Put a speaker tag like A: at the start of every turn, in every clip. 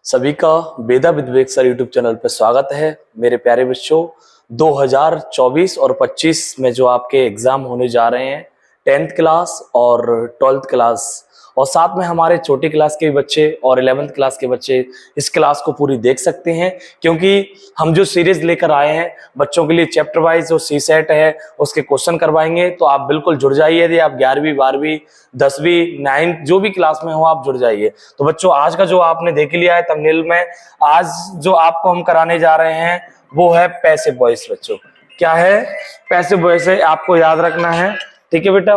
A: सभी का वेदा विद्वेक sir YouTube channel पर स्वागत है। मेरे प्यारे बच्चों, 2024 और 25 में जो आपके एग्जाम होने जा रहे हैं, 10th क्लास और 12th क्लास और साथ में हमारे छोटी क्लास के बच्चे और 11th क्लास के बच्चे इस क्लास को पूरी देख सकते हैं, क्योंकि हम जो सीरीज लेकर आए हैं बच्चों के लिए चैप्टर वाइज जो सी सेट है उसके क्वेश्चन करवाएंगे। तो आप बिल्कुल जुड़ जाइए। यदि आप 11वीं 12वीं 10वीं 9th जो भी क्लास में हो आप जुड़ जाइए। तो बच्चों, आज का जो आपने देख लिया है थंबनेल में, आज जो आपको हम कराने जा रहे हैं वो है पैसिव वॉइस। बच्चों, क्या है? पैसिव वॉइस है, आपको याद रखना है। ठीक है बेटा,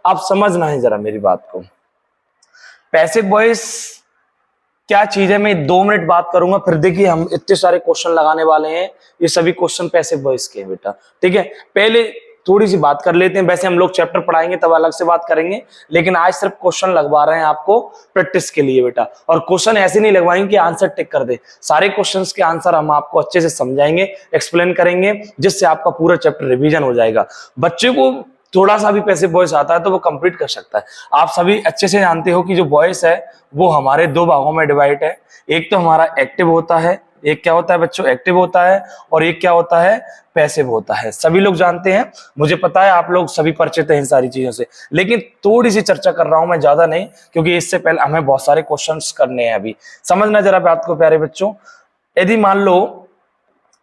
A: आप समझना है जरा मेरी बात को। पैसिव वॉइस क्या चीज है, मैं 2 मिनट बात करूंगा, फिर देखिए हम इतने सारे क्वेश्चन लगाने वाले हैं। ये सभी क्वेश्चन पैसिव वॉइस के हैं बेटा। ठीक है, पहले थोड़ी सी बात कर लेते हैं। वैसे हम लोग चैप्टर पढ़ाएंगे तब अलग से बात करेंगे, लेकिन आज सिर्फ क्वेश्चन लगवा रहे हैं आपको प्रैक्टिस के लिए बेटा। और क्वेश्चन ऐसे नहीं लगवाएंगे कि आंसर टिक कर दे। सारे क्वेश्चंस के आंसर हम आपको अच्छे से समझाएंगे, एक्सप्लेन करेंगे, जिससे आपका पूरा चैप्टर रिवीजन हो जाएगा। बच्चे को थोड़ा सा भी पैसिव वॉइस आता है तो वो कंप्लीट कर सकता है। आप सभी अच्छे से जानते हो कि जो वॉइस है वो हमारे 2 भागों में डिवाइड है। एक तो हमारा एक्टिव होता है, एक क्या होता है बच्चों? एक्टिव होता है, और एक क्या होता है? पैसिव होता है। सभी लोग जानते हैं, मुझे पता है आप लोग सभी परिचित हैं इन सारी चीजों से, लेकिन थोड़ी सी चर्चा कर रहा हूं मैं, ज्यादा नहीं, क्योंकि इससे पहले हमें बहुत सारे क्वेश्चंस करने हैं। अभी समझना जरा बात को प्यारे बच्चों। यदि मान लो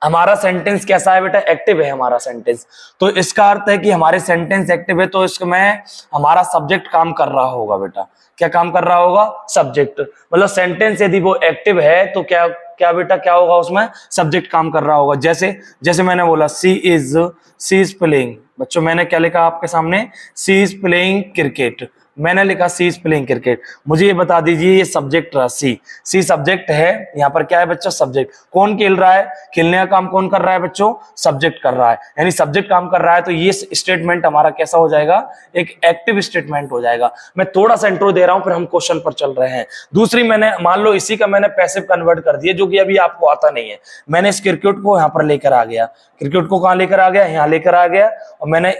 A: हमारा सेंटेंस कैसा है बेटा? एक्टिव है हमारा सेंटेंस, तो इसका अर्थ है कि हमारे सेंटेंस एक्टिव है, तो इसमें हमारा सब्जेक्ट काम कर रहा होगा बेटा। क्या काम कर रहा होगा? सब्जेक्ट। मतलब सेंटेंस यदि वो एक्टिव है तो क्या क्या बेटा क्या होगा? उसमें सब्जेक्ट काम कर रहा होगा। जैसे जैसे मैंने बोला सी इज प्लेइंग। बच्चों, मैंने क्या लिखा आपके सामने? सी इज प्लेइंग क्रिकेट। मैंने लिखा सी इज प्लेइंग क्रिकेट। मुझे ये बता दीजिए, ये सब्जेक्ट रहा सी सब्जेक्ट है। यहाँ पर क्या है बच्चों? सब्जेक्ट। कौन खेल रहा है? खेलने का काम कौन कर रहा है बच्चों? सब्जेक्ट कर रहा है। यानी सब्जेक्ट काम कर रहा है, तो ये स्टेटमेंट हमारा कैसा हो जाएगा? एक एक्टिव स्टेटमेंट हो जाएगा। मैं थोड़ा सा इंट्रो दे रहा हूं, फिर हम क्वेश्चन पर चल रहे हैं। दूसरी, मैंने मान लो इसी का मैंने पैसिव कन्वर्ट कर दिया, जो कि अभी आपको आता नहीं है। मैंने इस क्रिकेट को यहाँ पर लेकर आ गया। क्रिकेट को कहां लेकर आ गया? यहाँ लेकर आ गया। और मैंने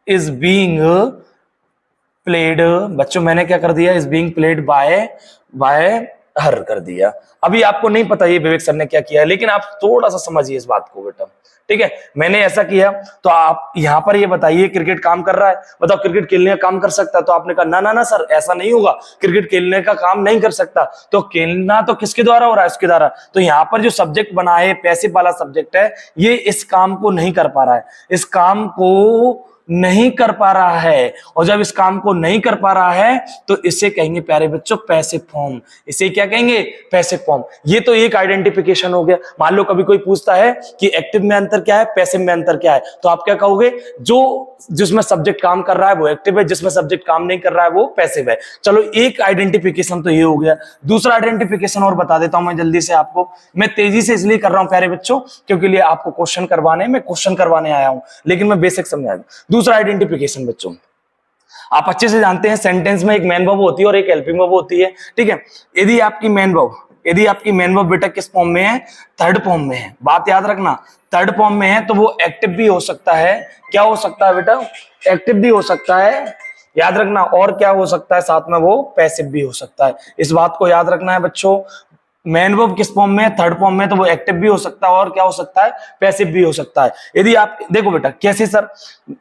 A: इज बीइंग प्लेड, बच्चों मैंने क्या कर दिया? इज बीइंग प्लेड बाय हर कर दिया। अभी आपको नहीं पता ये विवेक सर ने क्या किया है, लेकिन आप थोड़ा सा समझिए इस बात को बेटा। ठीक है, मैंने ऐसा किया, तो आप यहां पर ये बताइए क्रिकेट काम कर रहा है, बताओ क्रिकेट खेलने का काम कर सकता है? तो आपने कहा ना ना ना सर, ऐसा नहीं होगा, क्रिकेट खेलने का काम नहीं कर सकता। तो खेलना तो किसके द्वारा हो रहा है? उसके द्वारा। तो यहाँ पर जो सब्जेक्ट बना है, पैसिव वाला सब्जेक्ट है, ये इस काम को नहीं कर पा रहा है, इस काम को नहीं कर पा रहा है। और जब इस काम को नहीं कर पा रहा है तो इसे कहेंगे प्यारे बच्चों पैसिव फॉर्म। इसे क्या कहेंगे? Passive form. ये तो एक आइडेंटिफिकेशन हो गया। मान लो कभी कोई पूछता है कि एक्टिव में अंतर क्या है, पैसिव में अंतर क्या है, तो आप क्या कहोगे? जो जिसमें सब्जेक्ट काम कर रहा है वो एक्टिव है, जिसमें सब्जेक्ट काम नहीं कर रहा है वो पैसिव है। चलो, एक आइडेंटिफिकेशन तो ये हो गया। दूसरा आइडेंटिफिकेशन और बता देता हूं मैं जल्दी से आपको। मैं तेजी से इसलिए कर रहा हूं प्यारे बच्चों, क्योंकि लिए आपको क्वेश्चन करवाने, मैं क्वेश्चन करवाने आया हूं, लेकिन मैं बेसिक समझा दूं। दूसरा आइडेंटिफिकेशन बच्चों, आप अच्छे से जानते हैं सेंटेंस में एक मेन वर्ब होती है और एक हेल्पिंग वर्ब होती है। ठीक है, यदि आपकी मेन वर्ब बेटा किस फॉर्म में है? थर्ड फॉर्म में है। बात याद रखना, थर्ड फॉर्म में है तो वो एक्टिव भी हो सकता है। क्या हो सकता है बेटा? एक्टिव भी हो सकता है, याद रखना। और क्या हो सकता है साथ में? वो पैसिव भी हो सकता है। इस बात को याद रखना है बच्चों। मेन वर्ब किस फॉर्म में? थर्ड फॉर्म में, तो वो एक्टिव भी हो सकता है और क्या हो सकता है? पैसिव भी हो सकता है। यदि आप देखो बेटा कैसे सर,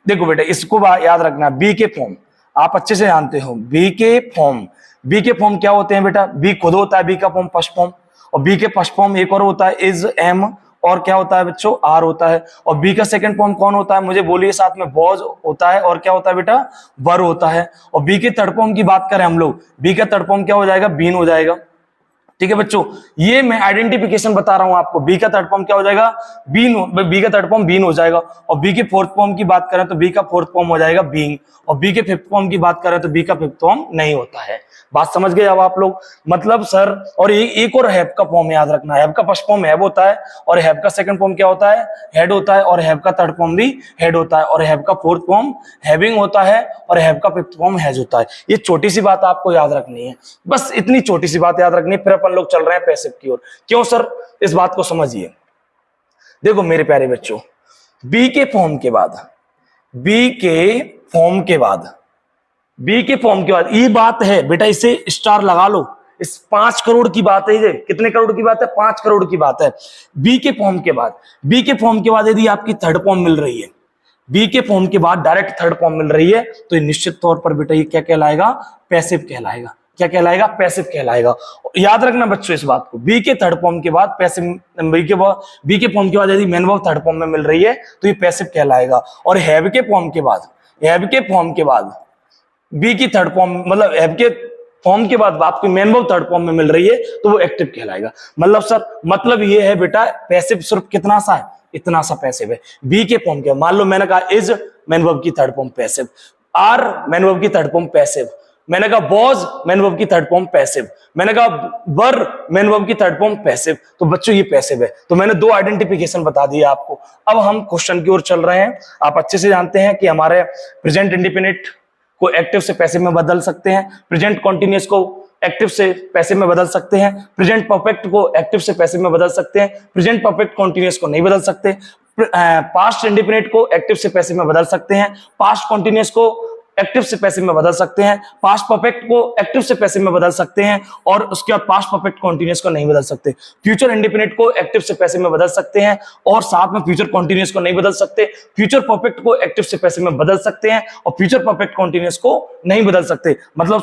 A: देखो बेटा इसको याद रखना, बी के फॉर्म आप अच्छे से जानते हो। बी के फॉर्म क्या होते हैं बेटा? बी खुद होता है बी का फॉर्म, फर्स्ट फॉर्म, और बी के फर्स्ट फॉर्म एक और होता है इज, एम, और क्या होता है बच्चों? आर होता है। और बी का सेकंड फॉर्म कौन होता है? मुझे बोलिए साथ में। वॉज होता है, और क्या होता है बेटा? वर होता है। और बी के थर्ड फॉर्म की बात करें हम लोग, बी का थर्ड फॉर्म क्या हो जाएगा? बीन हो जाएगा। ठीक है बच्चों, ये मैं आइडेंटिफिकेशन बता रहा हूं आपको। बी का थर्ड फॉर्म क्या हो जाएगा? बी का थर्ड फॉर्म बीन हो जाएगा। और बी के फोर्थ फॉर्म की बात करें तो बी का फोर्थ फॉर्म हो जाएगा बीइंग। और बी के फिफ्थ फॉर्म की बात करें तो बी का फिफ्थ फॉर्म नहीं होता है। बात समझ गए अब आप लोग? मतलब सर, और एक और हैव का फॉर्म याद रखना। हैव का फर्स्ट फॉर्म हैव होता है, और हैव का सेकंड फॉर्म क्या होता है? हेड होता है। और हैव का थर्ड फॉर्म भी हेड होता है। और हैव का फोर्थ फॉर्म हैविंग होता है। और हैव का फिफ्थ फॉर्म हैज होता है। ये छोटी सी बात आपको याद रखनी है, बस इतनी छोटी सी बात याद रखनी है। फिर अपन लोग चल रहे हैं पैसिव की ओर। क्यों सर? इस बात को समझिए। देखो मेरे प्यारे बच्चों, बी के फॉर्म के बाद ये बात है बेटा, इसे स्टार लगा लो, इस 5 करोड़ की बात है, ये कितने करोड़ की बात है, 5 करोड़ की बात है। बी के फॉर्म के बाद यदि आपकी थर्ड फॉर्म मिल रही है, बी के फॉर्म के बाद डायरेक्ट थर्ड फॉर्म मिल रही है, तो ये निश्चित तौर पर बेटा ये क्या कहलाएगा, पैसिव कहलाएगा। क्या कहलाएगा, पैसिव कहलाएगा। याद रखना बच्चों इस बात को, बी के थर्ड फॉर्म के बाद पैसिव, बी के फॉर्म के बाद यदि मेन वर्ब थर्ड फॉर्म में मिल रही है तो ये पैसिव कहलाएगा। और हैव के फॉर्म के बाद बी की थर्ड फॉर्म, मतलब हैव के फॉर्म के बाद आपकी मेन वर्ब थर्ड फॉर्म में मिल रही है तो वो एक्टिव कहलाएगा। मतलब सर, मतलब ये है बेटा पैसिव सिर्फ कितना सा है, इतना सा पैसिव है। बी के फॉर्म के, मान लो मैंने कहा इज मेन वर्ब की third form passive, are main verb की थर्ड फॉर्म पैसिव, मैंने कहा वॉज मेन वर्ब की थर्ड फॉर्म पैसिव, मैंने कहा वर मेन वर्ब की थर्ड फॉर्म पैसिव, तो बच्चों ये पैसिव है। तो मैंने 2 आइडेंटिफिकेशन बता दिए आपको। अब हम क्वेश्चन की ओर चल रहे हैं। आप अच्छे से जानते हैं कि हमारे प्रेजेंट इंडिपेंडेंट को एक्टिव से पैसिव में बदल सकते हैं, प्रेजेंट कॉन्टिन्यूअस को एक्टिव से पैसिव में बदल सकते हैं, प्रेजेंट परफेक्ट को एक्टिव से पैसिव में बदल सकते हैं, प्रेजेंट परफेक्ट कॉन्टिन्यूअस को नहीं बदल सकते, पास्ट इंडिपेंडेंट को एक्टिव से पैसिव में बदल सकते हैं, पास्ट कॉन्टिन्यूअस को एक्टिव से पैसिव में बदल सकते हैं, पास्ट परफेक्ट को एक्टिव से पैसिव में बदल सकते हैं, और उसके बाद पास्ट परफेक्ट कॉन्टिन्यूअस को नहीं बदल सकते। फ्यूचर इंडिपेंडेंट को एक्टिव से पैसिव में बदल सकते हैं, और साथ में फ्यूचर कॉन्टिन्यूअस को नहीं बदल सकते। फ्यूचर परफेक्ट को एक्टिव से पैसिव में बदल सकते हैं, और फ्यूचर परफेक्ट कॉन्टिन्यूअस को नहीं बदल सकते। मतलब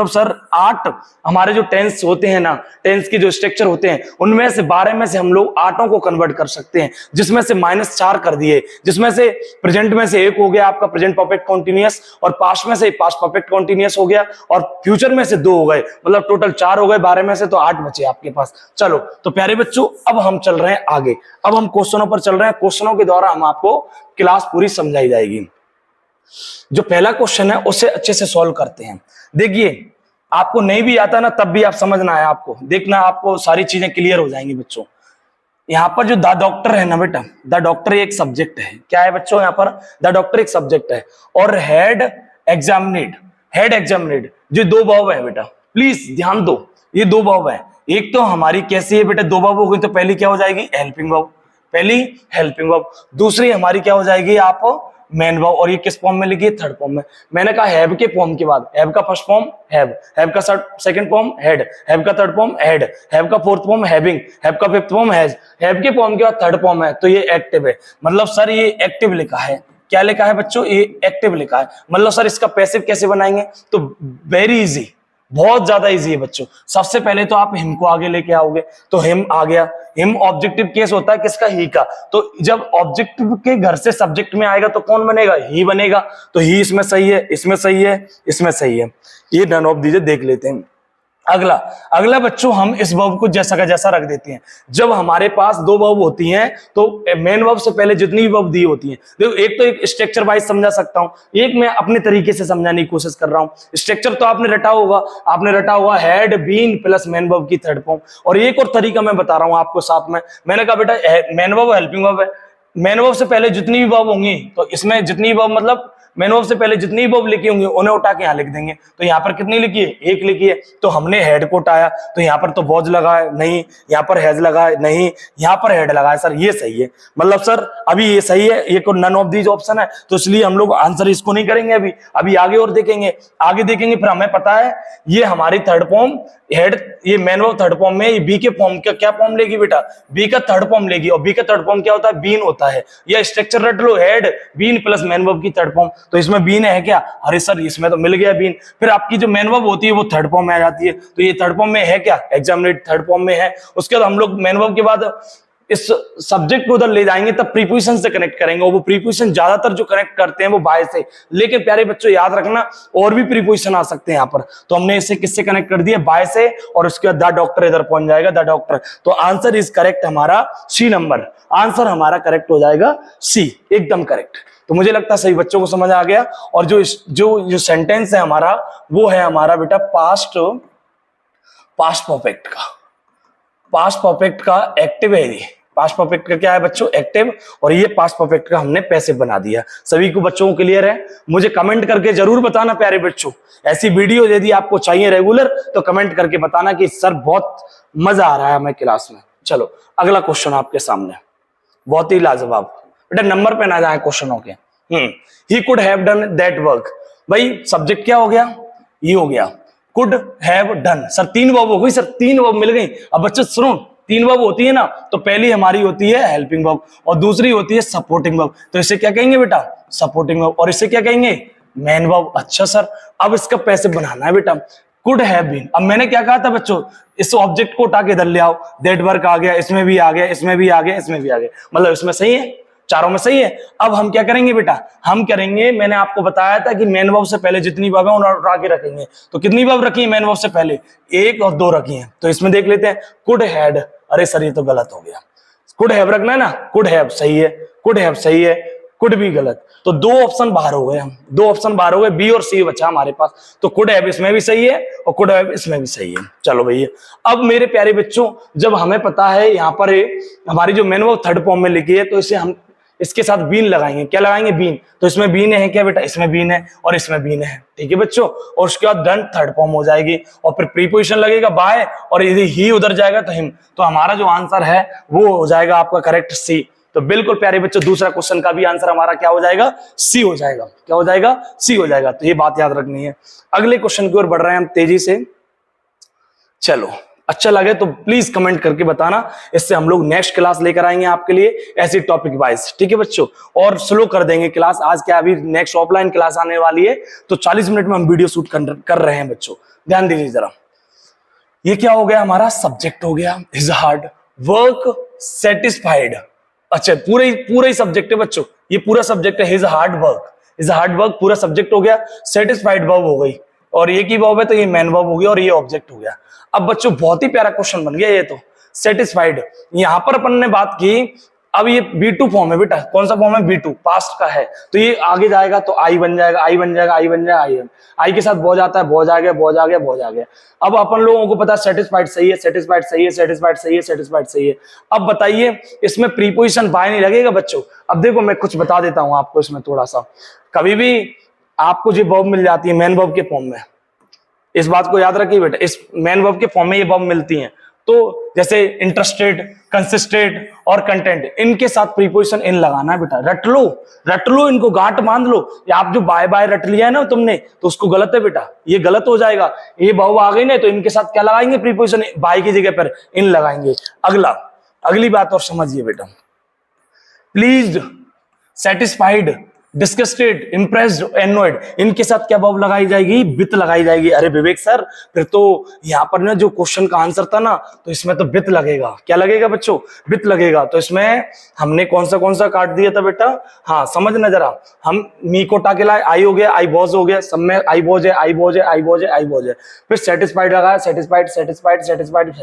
A: सर 8 हमारे जो टेंस होते हैं ना, टेंस के जो स्ट्रक्चर होते हैं, उनमें से 12 में से हम लोग 8 को कन्वर्ट कर सकते हैं, जिसमें से -4 कर दिए, जिसमें से प्रेजेंट में से 1 हो गया आपका प्रेजेंट परफेक्ट कॉन्टिन्यूअस, और पास्ट में से पास्ट परफेक्ट कॉन्टिन्यूअस हो गया, और फ्यूचर में से 2 हो गए, मतलब टोटल 4 हो गए, 12 में से तो 8 बचे आपके पास। चलो तो प्यारे बच्चों, अब हम चल रहे हैं आगे, अब हम क्वेश्चनों पर चल रहे हैं। क्वेश्चनों के द्वारा हम आपको क्लास पूरी समझाई जाएगी। जो पहला क्वेश्चन है उसे अच्छे से सॉल्व करते हैं। देखिए, आपको नहीं भी आता ना तब भी आप समझना है, आपको देखना, आपको सारी चीजें क्लियर हो जाएंगी बच्चों। यहाँ पर जो द डॉक्टर है ना बेटा, द डॉक्टर एक सब्जेक्ट है। क्या है बच्चों, यहाँ पर द डॉक्टर एक सब्जेक्ट है, और हेड एग्जामिनेड जो 2 वर्ब है बेटा, प्लीज ध्यान दो, ये 2 वर्ब है। एक तो हमारी कैसी है बेटा, 2 वर्ब हो गई तो पहली क्या हो जाएगी, हेल्पिंग वर्ब, दूसरी हमारी क्या हो जाएगी, आप मेन वर्ब, और ये किस फॉर्म में लिखी है, थर्ड फॉर्म में। मैंने कहा हैव के फॉर्म के बाद, हैव का फर्स्ट फॉर्म हैव का सेकंड फॉर्म हेड, हैव का थर्ड फॉर्म हेड, हैव का फोर्थ फॉर्म हैविंग, हैव का फिफ्थ फॉर्म हैज, हैव के फॉर्म के बाद थर्ड फॉर्म है, तो ये एक्टिव है। मतलब सर ये एक्टिव लिखा है। क्या लिखा है बच्चों, ये एक्टिव लिखा है। मतलब सर इसका पैसिव कैसे बनाएंगे, तो वेरी इजी, बहुत ज्यादा इजी है बच्चों। सबसे पहले तो आप हिम को आगे लेके आओगे, तो हिम आ गया। हिम ऑब्जेक्टिव केस होता है किसका, ही का। तो जब ऑब्जेक्टिव के घर से सब्जेक्ट में आएगा तो कौन बनेगा, ही बनेगा। तो ही इसमें सही है, इसमें सही है, इसमें सही है। ये नन ऑफ दीजिए, देख लेते हैं। अगला बच्चों, हम इस वर्ब को जैसा का जैसा रख देते हैं। जब हमारे पास 2 वर्ब होती हैं तो मेन वर्ब से पहले जितनी भी वर्ब दी होती हैं, देखो एक तो एक स्ट्रक्चर वाइज समझा सकता हूं, एक मैं अपने तरीके से समझाने की कोशिश कर रहा हूं। स्ट्रक्चर तो आपने रटा होगा had been plus main verb की थर्ड फॉर्म, और एक और तरीका मैं बता रहा हूं आपको साथ में। मैंने कहा बेटा मेन वर्ब हेल्पिंग वर्ब है, मेन वर्ब से पहले जितनी भी वर्ब होंगी, तो इसमें जितनी वर्ब मतलब मेन वर्ब से पहले जितनी वर्ब लिखी होंगी उन्हें उठा के यहाँ लिख देंगे। तो यहाँ पर कितनी लिखी है, 1 लिखी है। तो हमने हेड को उठाया, तो यहाँ पर तो वॉज लगा है, नहीं, यहाँ पर हैज लगा है, नहीं, यहाँ पर हेड लगा है। सर ये सही है, मतलब सर अभी ये सही है, ये को नन ऑफ दीज ऑप्शन है, तो इसलिए हम लोग आंसर इसको नहीं करेंगे। अभी आगे और देखेंगे, फिर हमें पता है ये हमारी थर्ड फॉर्म हेड, ये मेन वर्ब थर्ड फॉर्म में बी के फॉर्म का क्या फॉर्म लेगी बेटा, बी का थर्ड फॉर्म लेगी। और बी का थर्ड फॉर्म क्या होता है, बीन होता है। यह स्ट्रक्चर रट लो, had been plus main verb की थर्ड फॉर्म। तो इसमें बीन है क्या, अरे सर इसमें तो मिल गया बीन। फिर आपकी जो मेन वर्ब होती है वो थर्ड फॉर्म में आ जाती है, तो ये थर्ड फॉर्म में है क्या, एग्जामिनेट थर्ड फॉर्म में है। उसके बाद हम लोग मेन वर्ब के बाद इस सब्जेक्ट को उधर ले जाएंगे, तब प्रीपोजिशन से कनेक्ट करेंगे। और वो प्रीपोजिशन ज्यादातर जो कनेक्ट करते हैं वो बाय से, लेकिन प्यारे बच्चों याद रखना और भी प्रीपोजिशन आ सकते हैं यहाँ पर। तो हमने इसे किससे कनेक्ट कर दिया, बाय से, और उसके बाद द डॉक्टर इधर पहुंच जाएगा, द डॉक्टर। तो आंसर इज करेक्ट हमारा सी नंबर, आंसर हमारा करेक्ट हो जाएगा सी, एकदम करेक्ट। तो मुझे लगता है सही बच्चों को समझ आ गया। और जो सेंटेंस है हमारा, वो है हमारा बेटा पास्ट परफेक्ट का, पास्ट परफेक्ट का एक्टिव है। ये पास्ट परफेक्ट का क्या है बच्चों, एक्टिव, और ये पास्ट परफेक्ट का हमने पैसिव बना दिया। सभी को बच्चों को क्लियर है? मुझे कमेंट करके जरूर बताना प्यारे बच्चों, ऐसी वीडियो यदि आपको चाहिए रेगुलर तो कमेंट करके बताना कि सर बहुत मजा आ रहा है हमें क्लास में। चलो अगला क्वेश्चन आपके सामने, बहुत ही लाजवाब। बेटा नंबर पे ना जाए क्वेश्चनों के। He could have done that work. भाई सब्जेक्ट क्या हो गया, ये हो गया। Could have done. Sir 3 verb हो गई, सर 3 वर्ब मिल गई। अब बच्चों सुनो, 3 वर्ब होती है ना, तो पहली हमारी होती है हेल्पिंग वर्ब और दूसरी होती है सपोर्टिंग वर्ब। तो इसे क्या कहेंगे बेटा? Supporting verb. और इसे क्या कहेंगे? Main verb. अच्छा सर, अब इसका पैसे बनाना है बेटा। कुड हैव बीन, अब मैंने क्या कहा था बच्चों, इस ऑब्जेक्ट को उठा के इधर ले आओ, दैट वर्क आ गया, इसमें भी आ गया, इसमें भी आ गया, इसमें भी आ गया, मतलब इसमें सही है, चारों में सही है। अब हम क्या करेंगे बेटा? हम करेंगे, मैंने आपको बताया था कि मेन वर्ब से पहले जितनी वर्ब है उन्हें उठा के रखेंगे। तो कितनी वर्ब रखी है मेन वर्ब से पहले? 1 और 2 रखी है। तो इसमें देख लेते हैं, कुड हैड, अरे सर ये तो गलत हो गया, कुड हैव रखना है ना, कुड हैव सही है, कुड हैव सही है, कुड भी गलत। तो 2 ऑप्शन बाहर हो गए, हम 2 ऑप्शन बाहर हो गए, बी और सी बचा हमारे पास। तो कुड हैव इसमें भी सही है और कुड हैव इसमें भी सही है। चलो भैया, अब मेरे प्यारे बच्चों, जब हमें पता है यहाँ पर हमारी जो मेन वर्ब थर्ड फॉर्म में लिखी है, तो इसे हम इसके साथ बीन लगाएंगे। क्या लगाएंगे? बीन। तो इसमें बीन है क्या बेटा? इसमें बीन है और इसमें बीन है। ठीक है बच्चों, और उसके बाद डन थर्ड फॉर्म हो जाएगी और फिर प्रीपोजिशन लगेगा बाय, और यदि ही उधर जाएगा तो हिम। तो हमारा जो आंसर है वो हो जाएगा आपका करेक्ट सी। तो बिल्कुल प्यारे बच्चों, दूसरा क्वेश्चन का भी आंसर हमारा क्या हो जाएगा? सी हो जाएगा। क्या हो जाएगा? सी हो जाएगा। तो ये बात याद रखनी है। अगले क्वेश्चन की ओर बढ़ रहे हैं हम तेजी से। चलो, अच्छा लगे तो प्लीज कमेंट करके बताना, इससे हम लोग नेक्स्ट क्लास लेकर आएंगे आपके लिए ऐसी टॉपिक वाइज। ठीक है बच्चों, और स्लो कर देंगे क्लास। आज क्या, अभी नेक्स्ट ऑफलाइन क्लास आने वाली है, तो 40 मिनट में हम वीडियो शूट कर रहे हैं बच्चों, ध्यान दीजिए जरा। ये क्या हो गया? हमारा सब्जेक्ट हो गया इज हार्ड, वर्क सेटिस्फाइड। अच्छा, पूरा ही सब्जेक्ट है बच्चों, ये पूरा सब्जेक्ट है his hard work. Is hard work पूरा सब्जेक्ट हो गया, सेटिस्फाइड वर्ब हो गई, और ये की वर्ब है तो ये मेन वर्ब हो गया, और ये ऑब्जेक्ट हो गया। अब बच्चों बहुत ही प्यारा क्वेश्चन बन गया ये तो, सेटिस्फाइड। यहां पर अपन ने बात की, अब ये B2 फॉर्म है बेटा। कौन सा फॉर्म है? B2, पास्ट का है। तो ये आगे जाएगा तो आई बन जाएगा, आई बन जाएगा, आई बन जाएगा, आई के साथ बहुत आता है, बहुत आ गया, बहुत आ गया, बहुत आ गया। अब अपन लोगों को पता है सेटिस्फाइड सही है, सेटिस्फाइड सही है, सेटिस्फाइड सही है, सेटिस्फाइड सही है। अब बताइए, इसमें प्रीपोजिशन बाय नहीं लगेगा बच्चों। अब देखो मैं कुछ बता देता हूं आपको इसमें थोड़ा सा। कभी भी आपको जो वर्ब मिल जाती है मेन वर्ब के फॉर्म में, इस बात को याद रखिए बेटा, इस मेन वर्ब के फॉर्म में ये वर्ब मिलती हैं। तो जैसे इंटरेस्टेड, कंसिस्टेड और कंटेंट, इनके साथ प्रीपोजिशन इन लगाना है बेटा। रट लो इनको, गांठ बांध लो। या आप जो बाय बाय रट लिया है ना तुमने, तो उसको गलत है बेटा, ये गलत हो जाएगा। ये वर्ब आ गई ना, तो इनके साथ क्या लगाएंगे? प्रीपोजिशन बाय की जगह पर इन लगाएंगे। अगली बात और समझिए बेटा, प्लीज्ड, सेटिस्फाइड, डिस्गस्टेड, इम्प्रेस्ड, एनोयड, इनके साथ क्या वर्ब लगाई जाएगी? विथ लगाई जाएगी। अरे विवेक सर, फिर तो यहाँ पर ना जो क्वेश्चन का आंसर था ना, तो इसमें तो विथ लगेगा। क्या लगेगा बच्चों? विथ लगेगा। तो इसमें हमने कौन सा काट दिया था बेटा? हाँ समझना जरा, हम मी को टाके लाए, आई हो गया, आई वॉज हो गया, सब में आई वॉज है, आई वॉज है, आई वॉज है, आई वॉज है। फिर सेटिस्फाइड लगाया, satisfied, satisfied, satisfied.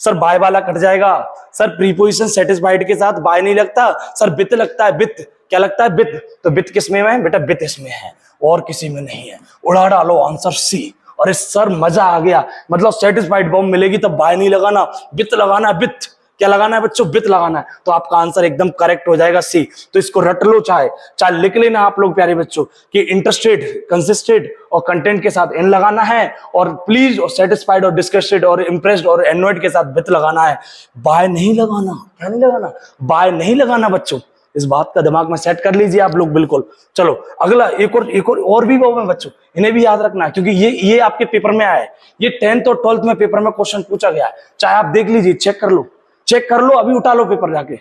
A: Sir by वाला कट जाएगा। सर प्रीपोजिशन सेटिस्फाइड के साथ बाय नहीं लगता सर, विथ लगता है, विथ। क्या लगता है? विथ। तो विथ किस में है बेटा? विथ इसमें है, और किसी में नहीं है। उड़ा डालो आंसर सी। और इस सर मजा आ गया, मतलब सेटिस्फाइड वर्ब मिलेगी तब बाय नहीं लगाना, विथ लगाना, विथ। क्या लगाना है बच्चों? विथ लगाना है। तो आपका आंसर एकदम करेक्ट हो जाएगा सी। तो इसको रट लो, चाहे लिख लेना आप लोग प्यारे बच्चों कि इंटरेस्टेड, कंसिस्टेड और कंटेंट के साथ इन लगाना है, और प्लीज और सेटिस्फाइड और डिस्गस्टेड और इम्प्रेस्ड और एनोयड के साथ विथ लगाना है। बाय नहीं लगाना। क्या नहीं लगाना? बाय नहीं लगाना बच्चों। इस बात का दिमाग में सेट कर लीजिए आप लोग बिल्कुल। चलो अगला, एक और भी वर्ब है बच्चों, इन्हें भी याद रखना है, क्योंकि ये आपके पेपर में आया है। ये 10th और 12th में पेपर में क्वेश्चन पूछा गया है। चाहे आप देख लीजिए, चेक कर लो, अभी उठा लो पेपर जाके।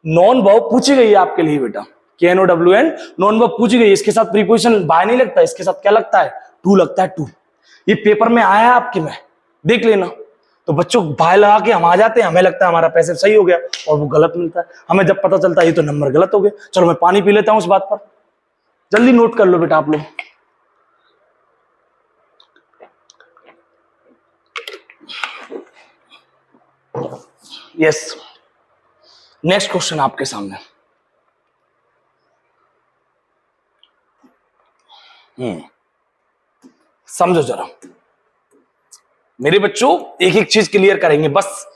A: नॉन वर्ब पूछी गई है आपके लिए बेटा, KNOWN, नॉन वर्ब पूछी गई। इसके साथ प्रीपोजिशन बाय नहीं लगता, इसके साथ क्या लगता है? टू लगता है, टू। ये पेपर में आया है आपके में, देख लेना। तो बच्चों बाय लगा के हम आ जाते हैं, हमें लगता है हमारा पैसे सही हो गया, और वो गलत मिलता है। हमें जब पता चलता है ये तो नंबर गलत हो गए। चलो मैं पानी पी लेता हूं इस बात पर, जल्दी नोट कर लो बेटा आप लोग। यस, नेक्स्ट क्वेश्चन आपके सामने। समझो जरा मेरे बच्चों, एक एक चीज क्लियर करेंगे, बस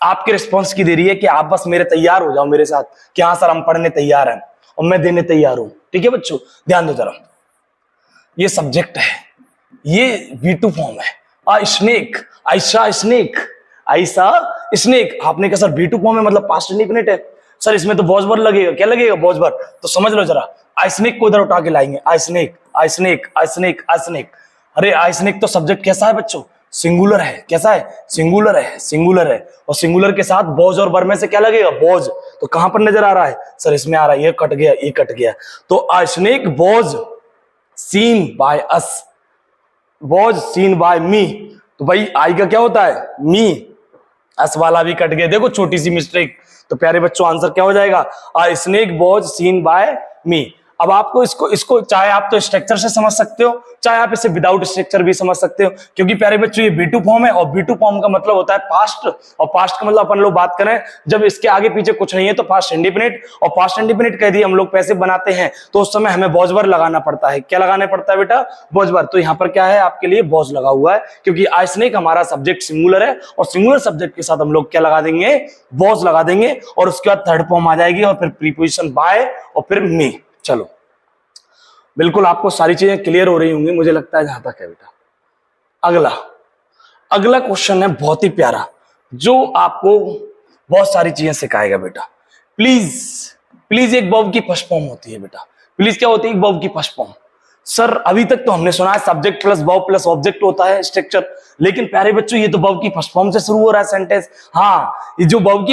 A: आपके रिस्पॉन्स की देरी है कि आप बस मेरे तैयार हो जाओ मेरे साथ कि हाँ सर हम पढ़ने तैयार हैं और मैं देने तैयार हूं। ठीक है बच्चों, ध्यान दो जरा। ये सब्जेक्ट है, ये V2 फॉर्म है। Snake, Ayesha snake, Ayesha snake. आपने कहा सर V2 फॉर्म है मतलब पास्ट इंडेफिनिट है। सर इसमें तो वॉज वर्ब लगेगा। क्या लगेगा? Was verb. तो समझ लो जरा, आई स्नेक को इधर उठा के लाएंगे, आई स्नेक, आई स्नेक, आई स्नेक, आई स्नेक। अरे आइसनिक तो सब्जेक्ट कैसा है बच्चों, सिंगुलर है। कैसा है, सिंगुलर है, सिंगुलर है। और सिंगुलर के साथ बोझ और वर में से क्या लगेगा, बोझ। तो कहां पर नजर आ रहा है सर, इसमें आ रहा है, ये कट गया, ये कट गया। तो आइसनिक बोझ सीन बाय अस, बोझ सीन बाय मी। तो भाई आई का क्या होता है, मी, अस वाला भी कट गया, देखो छोटी सी मिस्टेक। तो प्यारे बच्चों आंसर क्या हो जाएगा, आ स्नेक बोझ सीन बाय मी। अब आपको इसको चाहे आप तो स्ट्रक्चर से समझ सकते हो, चाहे आप इसे विदाउट स्ट्रक्चर भी समझ सकते हो, क्योंकि प्यारे बच्चों ये B2 फॉर्म है, और B2 फॉर्म का मतलब होता है पास्ट, और पास्ट का मतलब अपन लोग बात करें जब इसके आगे पीछे कुछ नहीं है तो पास्ट इंडिपेंडेंट। और पास्ट इंडिपेंडेंट कह दिए हम लोग पैसे बनाते हैं तो उस समय हमें बोझवर लगाना पड़ता है। क्या लगाना पड़ता है बेटा, बोझवर। तो यहाँ पर क्या है आपके लिए, बोझ लगा हुआ है, क्योंकि आइसनिक हमारा सब्जेक्ट सिंगुलर है, और सिंगुलर सब्जेक्ट के साथ हम लोग क्या लगा देंगे, बोझ लगा देंगे, और उसके बाद थर्ड फॉर्म आ जाएगी, और फिर प्रीपोजिशन बाय, और फिर मी। चलो बिल्कुल आपको सारी चीजें क्लियर हो रही होंगी मुझे लगता है, जहां तक है बेटा। अगला क्वेश्चन है बहुत ही प्यारा, जो आपको बहुत सारी चीजें सिखाएगा बेटा। प्लीज एक वर्ब की फर्स्ट फॉर्म होती है बेटा, प्लीज क्या होती है, एक वर्ब की फर्स्ट फॉर्म। सर अभी तक तो हमने सुना है subject plus verb plus object होता है स्ट्रक्चर, लेकिन प्यारे बच्चों ये तो वर्ब की फर्स्ट फॉर्म से शुरू हो रहा है सेंटेंस। हाँ, ये जो वर्ब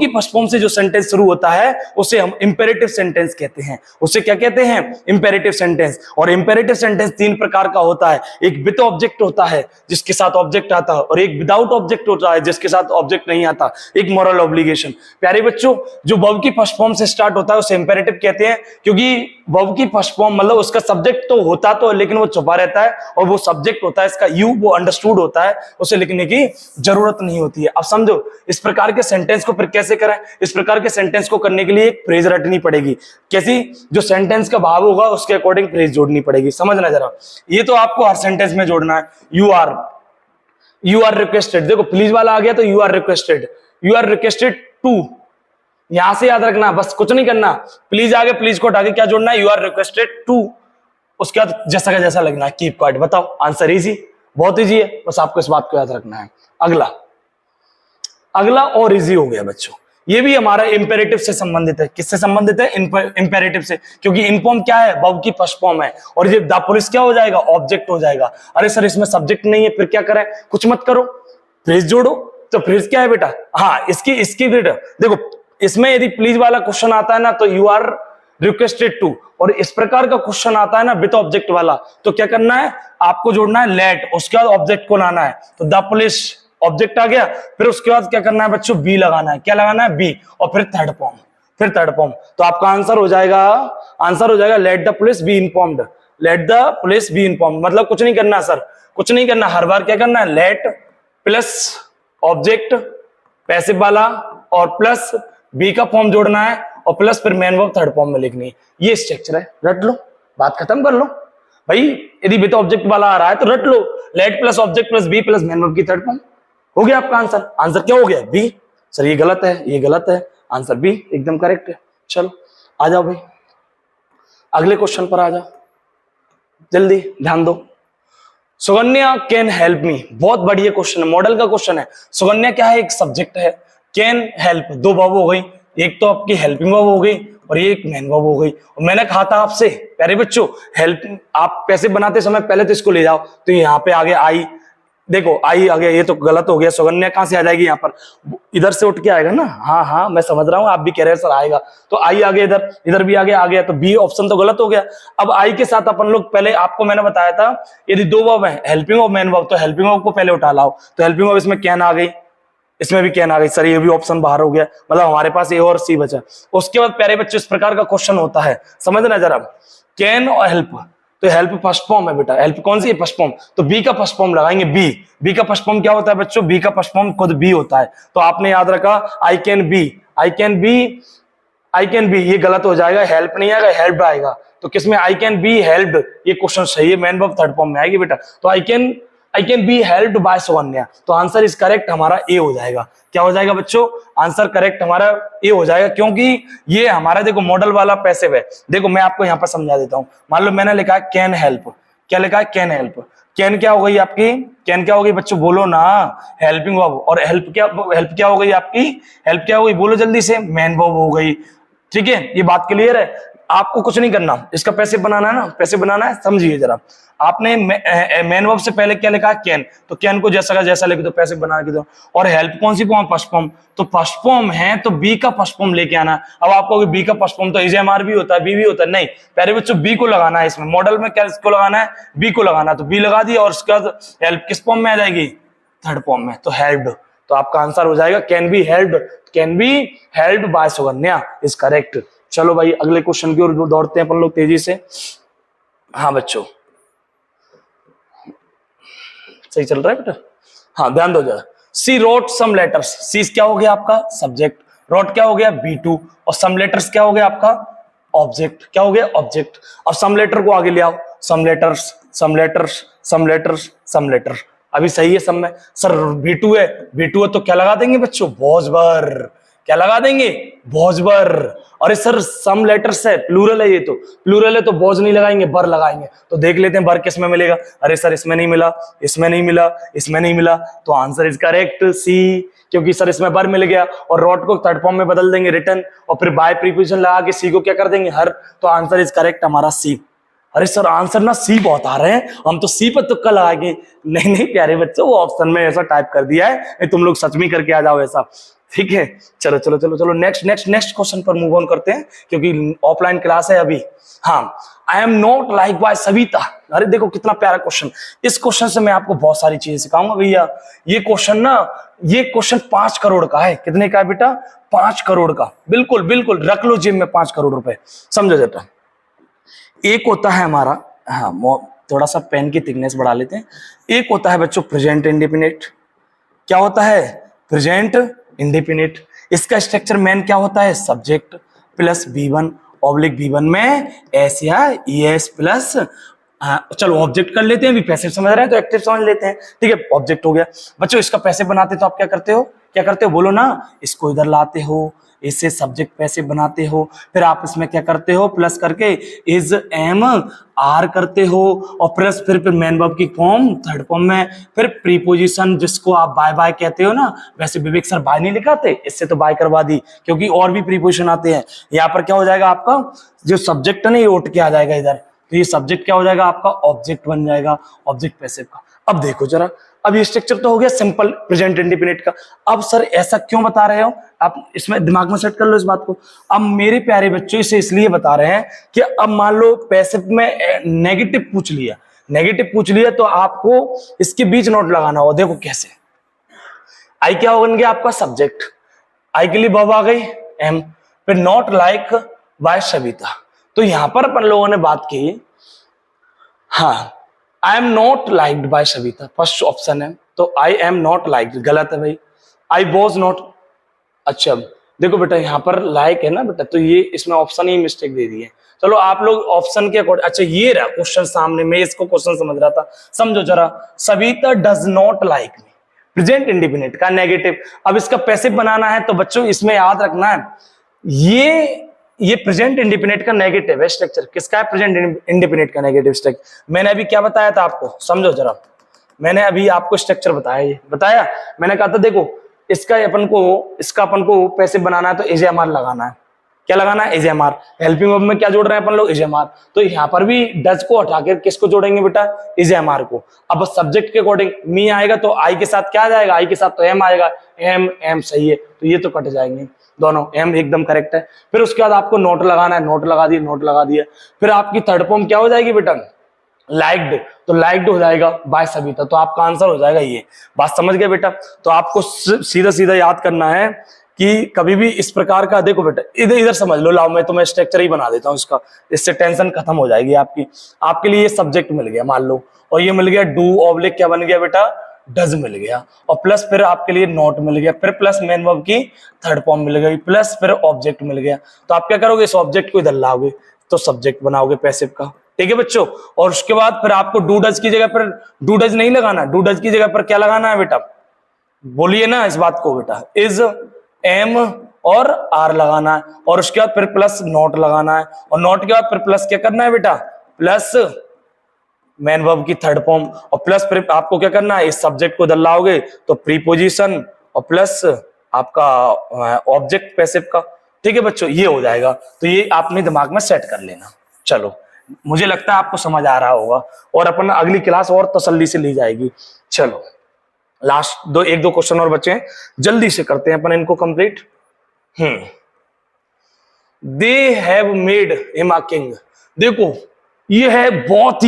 A: की फर्स्ट फॉर्म से जो सेंटेंस शुरू होता है उसे हम इंपेरेटिव सेंटेंस कहते हैं। उसे क्या कहते हैं, इंपेरेटिव सेंटेंस। और इंपेरेटिव सेंटेंस तीन प्रकार का होता है, एक विद ऑब्जेक्ट होता है जिसके साथ ऑब्जेक्ट आता है, और एक विदाउट ऑब्जेक्ट होता है जिसके साथ ऑब्जेक्ट नहीं आता, एक मॉरल ऑब्लिगेशन। प्यारे बच्चों जो वर्ब की फर्स्ट फॉर्म से स्टार्ट होता है उसे इंपेरेटिव कहते हैं, क्योंकि वर्ब की फर्स्ट फॉर्म मतलब उसका सब्जेक्ट तो होता तो लेकिन वो छुपा रहता है, और वो सब्जेक्ट होता है इसका यू, वो अंडरस्टूड होता है, उसे लिखने की जरूरत नहीं होती है। अब समझो इस प्रकार के सेंटेंस को फिर कैसे करें। इस प्रकार के सेंटेंस को करने के लिए एक फ्रेज रटनी पड़ेगी। कैसी, जो सेंटेंस का भाव होगा उसके अकॉर्डिंग फ्रेज जोड़नी पड़ेगी। समझना जरा, ये तो आपको हर सेंटेंस में जोड़ना है। यू आर रिक्वेस्टेड, देखो प्लीज वाला आ गया तो यू आर रिक्वेस्टेड टू, यहां से याद रखना, बस कुछ नहीं करना। प्लीज आगे, प्लीज को हटा के क्या जोड़ना है, यू आर रिक्वेस्टेड टू। उसके बाद जैसा का जैसा लगना है, कीप क्वाइट। बताओ आंसर इजी, बहुत इजी है, बस आपको इस बात को याद रखना है। अगला और इजी हो गया बच्चों, ये भी हमारा इंपेरेटिव से संबंधित है। किससे संबंधित है, इंपेरेटिव से, क्योंकि इनफॉर्म क्या है, वर्ब की फर्स्ट फॉर्म है, और ये द पुलिस क्या हो जाएगा, ऑब्जेक्ट हो जाएगा। अरे सर इसमें सब्जेक्ट नहीं है, फिर क्या करें, कुछ मत करो, फ्रेज जोड़ो। तो फ्रेज क्या है बेटा, हाँ इसकी बेटा देखो, इसमें यदि प्लीज वाला क्वेश्चन आता है ना तो यू आर रिक्वेस्टेड टू, और इस प्रकार का क्वेश्चन आता है ना विद ऑब्जेक्ट वाला, तो क्या करना है, आपको जोड़ना है लेट, उसके बाद ऑब्जेक्ट को लाना है। तो द पुलिस ऑब्जेक्ट आ गया, फिर उसके बाद क्या करना है बच्चों, बी लगाना है। क्या लगाना है, बी, और फिर थर्ड फॉर्म। तो आपका आंसर हो जाएगा let the police be informed, let the police be informed. मतलब कुछ नहीं करना सर, कुछ नहीं करना, हर बार क्या करना है, लेट प्लस ऑब्जेक्ट पैसिव वाला, और प्लस बी का फॉर्म जोड़ना है, और प्लस फिर मेन वर्ब थर्ड फॉर्म में लिखनी है। ये स्ट्रक्चर है, रट लो, बात खत्म कर लो भाई। यदि विद ऑब्जेक्ट वाला आ रहा है तो रट लो, let plus object plus be plus main verb की थर्ड फॉर्म। हो गया आपका आंसर। आंसर क्या हो गया, बी। सर ये गलत है, आंसर बी एकदम करेक्ट है। चलो आ जाओ भाई, अगले क्वेश्चन पर आ जाओ, जल्दी ध्यान दो। सुगन्या कैन हेल्प मी, बहुत बढ़िया क्वेश्चन है, मॉडल का क्वेश्चन है। सुगन्या क्या है, एक सब्जेक्ट है, कैन हेल्प दो वर्ब हो गई, एक तो आपकी हेल्पिंग वर्ब हो गई और ये एक मेन वर्ब हो गई। और मैंने कहा था आपसे प्यारे बच्चों, हेल्प आप पैसे बनाते समय पहले तो इसको ले जाओ, तो यहाँ पे आगे आई, देखो आई आ गया, ये तो गलत हो गया। सुगन्या कहां से आ जाएगी, यहाँ पर इधर से उठ के आएगा ना। हाँ मैं समझ रहा हूँ, आप भी कह रहे हैं सर आएगा, तो आई आगे, इधर भी आगे आ गया, तो बी ऑप्शन तो गलत हो गया। अब आई के साथ अपन लोग पहले, आपको मैंने बताया था यदि दो वर्ब है, हेल्पिंग और मेन वर्ब, तो हेल्पिंग वर्ब को पहले उठा लाओ। तो हेल्पिंग वर्ब इसमें कैन आ गई, इसमें भी कैन आ गई। सर ये भी ऑप्शन बाहर हो गया, मतलब हमारे पास ए और सी बचा। उसके बाद प्यारे बच्चों इस प्रकार का क्वेश्चन होता है, समझना जरा, कैन और हेल्प, तो हेल्प फर्स्ट फॉर्म है बेटा, हेल्प कौन सी है, फर्स्ट फॉर्म, तो बी का फर्स्ट फॉर्म लगाएंगे, बी का फर्स्ट फॉर्म क्या होता है बच्चों, बी का फर्स्ट फॉर्म खुद बी होता है। तो आपने याद रखा आई कैन बी, ये गलत हो जाएगा, हेल्प नहीं आएगा, हेल्प आएगा। तो किसमें आई कैन बी हेल्प्ड, ये क्वेश्चन सही है, मेन वर्ब थर्ड फॉर्म में आएगी बेटा। तो I can be helped bye Sukanya, तो आंसर इज करेक्ट हमारा ए हो जाएगा। क्या हो जाएगा बच्चों, आंसर करेक्ट हमारा ए हो जाएगा, क्योंकि ये हमारा देखो मॉडल वाला पैसिव है। देखो मैं आपको यहाँ पर समझा देता हूँ, मान लो मैंने लिखा है कैन हेल्प, क्या लिखा है, कैन हेल्प, कैन क्या हो गई आपकी, कैन क्या हो गई बच्चों, बोलो ना, हेल्पिंग वर्ब, और हेल्प क्या हो गई आपकी, हेल्प क्या हो गई, बोलो जल्दी से, मेन वर्ब हो गई। ठीक है, ये बात क्लियर है। आपको कुछ नहीं करना, इसका पैसिव बनाना है ना, पैसिव बनाना है, समझिए जरा। आपने मेन वर्ब से पहले क्या लिखा है, कैन, तो कैन को जैसा का जैसा लिख दो, पैसिव बना के दो। और हेल्प कौन सी फॉर्म, फर्स्ट फॉर्म, तो फर्स्ट फॉर्म है तो बी का फर्स्ट फॉर्म लेके आना। अब आपको बी का फर्स्ट फॉर्म तो इजेएमआर भी होता है, बी भी होता है, नहीं पहले बच्चों बी को लगाना है इसमें, मॉडल में क्या इसको लगाना है, बी को लगाना, तो बी लगा दिया और उसके बाद हेल्प किस फॉर्म में आ जाएगी, थर्ड फॉर्म में, तो हेल्प्ड। तो आपका आंसर हो जाएगा can be helped, can be helped bye Sukanya is correct. चलो भाई अगले क्वेश्चन की ओर दौड़ते हैं अपन लोग तेजी से। हाँ बच्चों सही चल रहा है बेटा, हाँ ध्यान दो जरा। सी रोट सम लेटर्स, सी क्या हो गया आपका सब्जेक्ट, रोट क्या हो गया B2, और सम लेटर्स क्या हो गया आपका ऑब्जेक्ट, क्या हो गया ऑब्जेक्ट। अब सम लेटर को आगे ले आओ, some letters some letters some letters some letter, अभी सही है सब में। सर B2 है, B2 है तो क्या लगा देंगे बच्चों, भोजबर, क्या लगा देंगे, भोजबर। अरे सर सम लेटर्स है, प्लूरल है, ये तो प्लूरल है तो बोझ नहीं लगाएंगे, बर लगाएंगे। तो देख लेते हैं बर किस में मिलेगा, अरे सर इसमें नहीं मिला, इसमें नहीं मिला, इसमें नहीं मिला, तो आंसर इज करेक्ट सी, क्योंकि सर इसमें बर मिल गया। और रॉट को थर्ड फॉर्म में बदल देंगे रिटर्न, और फिर बाय प्रीपोजिशन लगा के सी को क्या कर देंगे हर, तो आंसर इज करेक्ट हमारा सी। अरे सर आंसर ना सी बहुत आ रहे हैं, हम तो सी पर तुक्का लगाएंगे। नहीं नहीं प्यारे बच्चों, वो ऑप्शन में ऐसा टाइप कर दिया है, तुम लोग सच में करके आ जाओ ऐसा, ठीक है। चलो चलो चलो चलो नेक्स्ट क्वेश्चन पर मूव ऑन करते हैं, क्योंकि ऑफलाइन क्लास है अभी। हाँ, I am not like by Savita. अरे देखो कितना प्यारा क्वेश्चन, इस क्वेश्चन से मैं आपको बहुत सारी चीजें सिखाऊंगा भैया। ये क्वेश्चन 5 करोड़ का है, कितने का है बेटा, 5 करोड़ का, बिल्कुल बिल्कुल रख लो जेब में 5 करोड़ रुपए, समझो बेटा। एक होता है हमारा, हाँ थोड़ा सा पेन की थिकनेस बढ़ा लेते हैं। एक होता है बच्चों प्रेजेंट इंडेफिनिट, क्या होता है प्रेजेंट इंडेफिनिट। इसका स्ट्रक्चर मेन क्या होता है, subject plus B1 oblique B1 में एस या ES प्लस, चलो ऑब्जेक्ट कर लेते हैं, अभी पैसिव समझ रहे हैं तो एक्टिव समझ लेते हैं, ठीक है। ऑब्जेक्ट हो गया बच्चों, इसका पैसिव बनाते तो आप क्या करते हो बोलो ना, इसको इधर लाते हो, इससे सब्जेक्ट पैसिव बनाते हो, फिर आप इसमें क्या करते हो प्लस करके इज एम आर करते हो, और प्लस फिर मेन वर्ब की फॉर्म थर्ड फॉर्म में, फिर प्रीपोजिशन जिसको आप बाय बाय कहते हो ना, वैसे विवेक सर बाय नहीं लिखाते, इससे तो बाय करवा दी, क्योंकि और भी प्रीपोजिशन आते हैं। यहाँ पर क्या हो जाएगा आपका जो सब्जेक्ट है ना, ये उठ के आ जाएगा इधर, तो ये सब्जेक्ट क्या हो जाएगा आपका ऑब्जेक्ट बन जाएगा, ऑब्जेक्ट पैसिव का। अब देखो जरा, अब ये स्ट्रक्चर तो हो गया सिंपल प्रेजेंट इंडेफिनिट का। अब सर ऐसा क्यों बता रहे हो आप, इसमें दिमाग में सेट कर लो इस बात को। अब मेरे प्यारे बच्चों इसे इसलिए बता रहे हैं कि अब मान लो पैसिव में नेगेटिव पूछ लिया तो आपको इसके बीच नोट लगाना होगा। देखो कैसे, आई क्या बन गया आपका सब्जेक्ट, आई के लिए वर्ब आ गई एम, फिर नॉट लाइक बाय सविता। तो यहां पर अपन लोगों ने बात की, हाँ I am not liked by Savita, first option है, तो आई एम नॉट लाइक्ड गलत है भाई, आई वॉज नॉट। अच्छा देखो बेटा यहाँ पर लाइक है ना बेटा, तो ये इसमें ऑप्शन ही मिस्टेक दे दी है। चलो आप लोग ऑप्शन के अकॉर्डिंग, अच्छा ये रहा क्वेश्चन सामने, मैं इसको क्वेश्चन समझ रहा था, समझो जरा। Savita does not like me, present indefinite का नेगेटिव। अब इसका पैसिव बनाना है तो बच्चों इसमें याद रखना है, ये प्रेजेंट इंडेफिनिट का नेगेटिव है स्ट्रक्चर। किसका है, प्रेजेंट इंडेफिनिट का नेगेटिव स्ट्रक्चर। मैंने अभी क्या बताया था आपको, समझो जरा, मैंने अभी आपको स्ट्रक्चर बताया, मैंने कहा था देखो इसका अपन को पैसिव बनाना है तो एजेएमआर लगाना है। क्या लगाना है, एजेएमआर। हेल्पिंग वर्ब में क्या जोड़ रहे हैं अपन लोग, एजेएमआर। तो यहाँ पर भी डज को हटा के किसको जोड़ेंगे बेटा, एजेएमआर को। अब सब्जेक्ट के अकॉर्डिंग मी आएगा तो आई के साथ क्या आ जाएगा, आई के साथ तो एम आएगा, एम सही है, तो ये तो कट जाएंगे दोनों, एम एकदम करेक्ट है। फिर उसके बाद आपको नोट लगाना है, नोट लगा दिया। फिर आपकी थर्ड फॉर्म क्या हो जाएगी बेटा, लाइक्ड, तो लाइक्ड हो जाएगा बाय सविता, तो आपका आंसर हो जाएगा ये। बात समझ गए बेटा। तो आपको सीधा याद करना है कि कभी भी इस प्रकार का, देखो बेटा इधर समझ लो, लाओ मैं तुम्हें स्ट्रक्चर ही बना देता हूँ इसका, इससे टेंशन खत्म हो जाएगी आपकी। आपके लिए ये सब्जेक्ट मिल गया मान लो, और ये मिल गया डू ऑब्लिक क्या बन गया बेटा, डज मिल गया, और प्लस फिर आपके लिए नोट मिल गया, फिर प्लस मेन वर्ब की थर्ड फॉर्म मिल गई, प्लस फिर ऑब्जेक्ट मिल गया। तो आप क्या करोगे, इस ऑब्जेक्ट को इधर लाओगे तो सब्जेक्ट बनाओगे पैसिव का, ठीक है बच्चों। और उसके बाद फिर आपको डू डज की जगह पर डू डज नहीं लगाना, डू डज की जगह पर क्या लगाना है बेटा, बोलिए ना इस बात को बेटा, इज एम और आर लगाना है, और उसके बाद फिर प्लस नोट लगाना है, और नोट के बाद फिर प्लस क्या करना है बेटा, प्लस मेन वर्ब की थर्ड फॉर्म, और प्लस फिर आपको क्या करना है, इस सब्जेक्ट को इधर लाओगे तो प्रीपोजिशन और प्लस आपका ऑब्जेक्ट पैसिव का, ठीक है बच्चों, ये हो जाएगा। तो ये आपने दिमाग में सेट कर लेना। चलो, मुझे लगता है आपको समझ आ रहा होगा और अपन अगली क्लास और तसल्ली से ली जाएगी। चलो, लास्ट एक दो क्वेश्चन और बचे हैं, जल्दी से करते हैं अपन इनको complete. They have made him a king. देखो, ये है बहुत ही